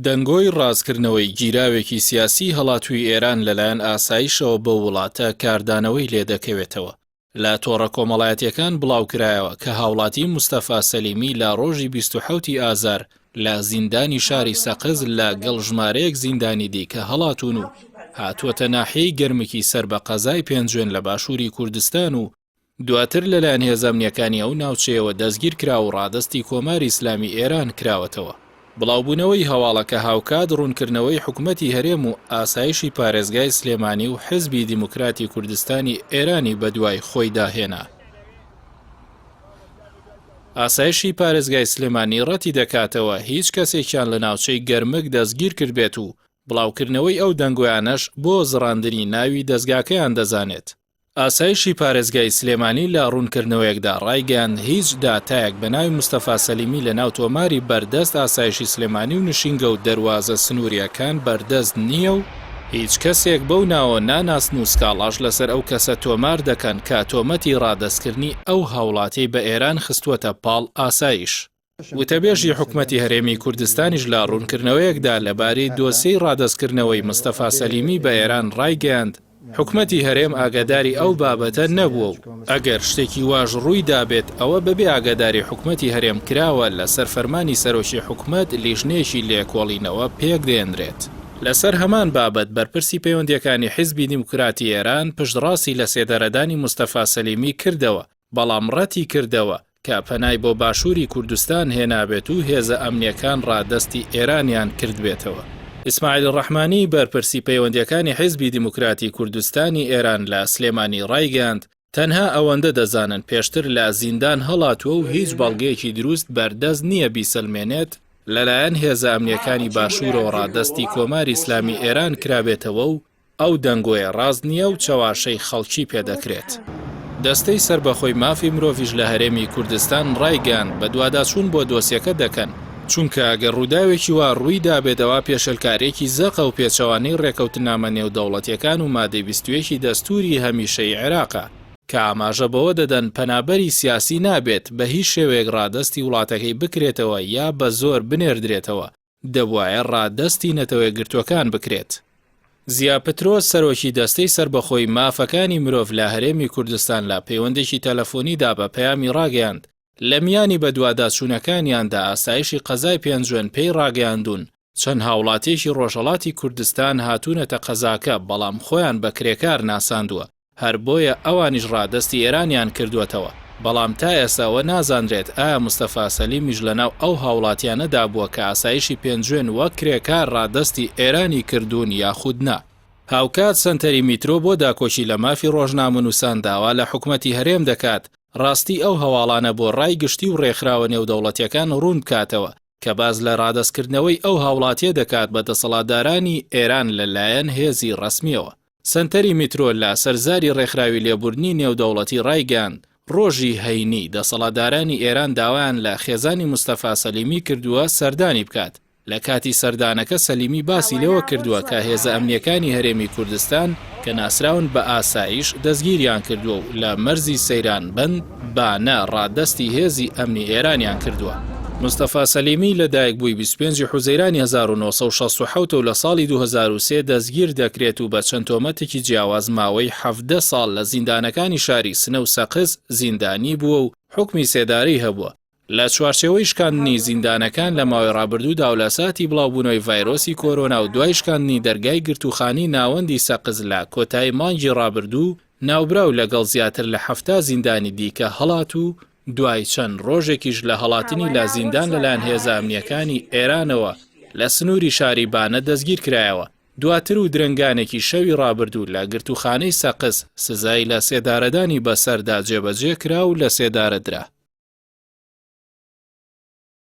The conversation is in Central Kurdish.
دەنگۆی ڕازکردنەوەی گیراوێکی سیاسی هەڵاتووی ئێران لەلایەن ئاسایشەوە بە وڵاتە کاردانەوەی لێدەکەوێتەوە. لە تۆڕە کۆمەڵایەتیەکان بڵاوکرایەوە کە هاوڵاتی موستەفا سەلیمی لە ڕۆژی 27 ئازار لە زیندانی شاری سەقز لە گەڵ ژمارەیەک زیندانی دی کە هەڵاتون و هاتووەتە ناحیەی گەرمکی سەر بە قەزای پێنجوێن لە باشووری کوردستان و دواتر لەلایەن هێزە ئەمنیەکانی ئەو ناوچەیەوە دەستگیر کرا و ڕادەستی کۆماری ئیسلامی ئێران کراوەتەوە. بڵاوبوونەوەی هەواڵەکە هاوکات ڕوونکردنەوەی حکومەتی هەرێم و ئاسایشی پارێزگای سلێمانی و حزبی دیموکراتی کوردستانی ئێرانی بەدوای خۆی داهێنا. ئاسایشی پارێزگای سلێمانی ڕەتی دەکاتەوە هیچ کەسێکیان لە ناوچەی گەرمک دەستگیر کردبێت و بڵاوکردنەوەی ئەو دەنگۆیانەش بۆ زڕاندنی ناوی دەستگاکەیان دەزانێت. ئاسایشی پارێزگای سلێمانی لە ڕوونکردنەوەیەکدا ڕایگەیاند هیچ داتایەک بە ناوی موستەفا سەلیمی لە ناو تۆماری بەردەست ئاسایشی سلێمانی و نشینگە و دەروازە سنووریەکان بەردەست نییە و هیچ کەسێک بەو ناوە ناناسن و سکاڵاش لەسەر ئەو کەسە تۆمار دەکەن کە تۆمەتی ڕادەستکردنی ئەو هاوڵاتی بە ئێران خستووەتە پاڵ ئاسایش. وتەبێژی حکومەتی هەرێمی کوردستانیش لە ڕوونکردنەوەیەکدا لەبارەی دۆسیەی ڕادەستکردنەوەی موستەفا سەلیمی بە ئێران ڕایگەیاند حکومەتی هەرێم ئاگاداری ئەو بابەتە نەبووە و ئەگەر شتێکی واژ ڕووی دابێت ئەوە بەبێ ئاگاداری حکومەتی هەرێم کراوە لەسەر فەرمانی سەرۆکی حکومەت لیژنێکی لێکۆڵینەوە پێک دێنرێت. لەسەر هەمان بابەت بەرپرسی پەیوەندیەکانی حیزبی دیموکراتی ئێران پشتڕاستی لە سێدەرەدانی موستەفا سەلیمی کردەوە، بەڵام ڕەتی کردەوە کە پەنای بۆ باشووری کوردستان هێنابێت و هێزە ئەمنیەکان ڕادەستی ئێرانیان کردبێتەوە. ئیسماعیل ڕەحمانی بەرپرسی پەیوەندیەکانی حیزبی دیموکراتی کوردستانی ئێران لە سلێمانی ڕایگەاند تەنها ئەوەندە دەزانن پێشتر لە زیندان هەڵاتووە و هیچ بەڵگەیەکی دروست بەردەست نییە بیسەلمێنێت لەلایەن هێزە ئەمنیەکانی باشوورەوە ڕادەستی کۆماری ئیسلامی ئێران کرابێتەوە و ئەو دەنگۆیە ڕاست نییە و چاواشەی خەڵکی پێدەکرێت. دەستەی سربەخۆی مافی مرۆڤیش لە هەرێمی کوردستان ڕایگەاند بە دوواداچوون بۆ دۆسیەکە دەکەن چونکە ئەگەر ڕووداوێکی وا ڕووی دابێتەوە پێشەلکارێکی زەقە و پێچەوانەی ڕێکەوتنامە نێودەوڵەتیەکان و مادەی 21 دەستوری هەمیشەی عێراقە کە ئاماژە بەوە دەدەن پەنابەری سیاسی نابێت بە هیچ شێوەیەک ڕادەستی وڵاتەکەی بکرێتەوە یا بە زۆر بنێردرێتەوە، دەبوایە ڕادەستی نەتەوەی گرتوەکان بکرێت. زیا پترۆس سەرۆکی دەستەی سربەخۆی مافەکانی مرۆڤ لە هەرێمی کوردستان لە پەیوەندێکی تەلەفۆنیدا بە پەیامی ڕاگەیاند لە میانی بە دوواداچوونەکانیاندا ئاسایشی قەزای پێنجوێن پێی ڕاگەیاندون چەند هاوڵاتیەکی ڕۆژهەڵاتی کوردستان هاتوونەتە قەزاکە بەڵام خۆیان بە کرێکار ناساندووە، هەر بۆیە ئەوانیش ڕادەستی ئێرانیان کردووەتەوە، بەڵام تا ئێستاوە نازانرێت ئایا موستەفا سەلیمیش لەناو ئەو هاوڵاتیانەدا بووە کە ئاسایشی پێنجوێن وەک کرێکار ڕادەستی ئێرانی کردوون یاخود نا. هاوکات سنتەری میترۆ بۆ داکۆشی لە مافی ڕۆژنامەنووسان داوا لە حکومەتی هەرێم دەکات ڕاستی ئەو هەواڵانە بۆ ڕای گشتی و ڕێکخراوە نێودەوڵەتیەکان ڕوون بکاتەوە کە باز لە ڕادەستکردنەوەی ئەو هاوڵاتیە دەکات بە دەسەڵاتدارانی ئێران لەلایەن هێزی ڕەسمیەوە. سنتەری میترۆ لە سەرزاری ڕێکخراوی لێبوردنی نێودەوڵەتی ڕایگەاند ڕۆژی هەینی دەسەڵاتدارانی ئێران داوایان لە خێزانی موستەفا سەلیمی کردووە سەردانی بکات. لە کاتی سەردانەکە سەلیمی باسی لەوە کردووە کە هێزە ئەمنیەکانی هەرێمی کوردستان کە ناسراون بە ئاسایش دەستگیریان کردووە و لە مەرزی سەیران بند بانە ڕادەستی هێزی ئەمنی ئێرانیان کردووە. موستەفا سەلیمی لەدایک بووی 25 حوزەیرانی 1967 و لە ساڵی 2003 دەستگیر دەکرێت و بە چەند تۆمەتێکی جیاواز ماوەی 17 ساڵ لە زیندانەکانی شاری سنە و سەقز زیندانی بووە و حکمی سێداری هەبووە. لە چوارچێوەی شکاندنی زیندانەکان لە ماوەی ڕابردوودا و لە ساتی بڵاوبوونەوەی ڤایرۆسی کۆرۆنا و دوای شکاندنی دەرگای گرتوخانی ناوەندی سەقز لە کۆتایی مانگی ڕابردوو ناوبراو لەگەڵ زیاتر لە 7 زیندانی دیکە هەڵات و دوای چەند ڕۆژێکیش لە هەڵاتنی لە زیندان لەلایەن هێزە ئەمنیەکانی ئێرانەوە لە سنووری شاری بانە دەستگیر کرایەوە. دواتر و درنگانێکی شەوی ڕابردوو لە گرتوخانەی سەقز سزای لە سێدارەدانی بەسەردا جێبەجێ کرا و لە سێدارە درا.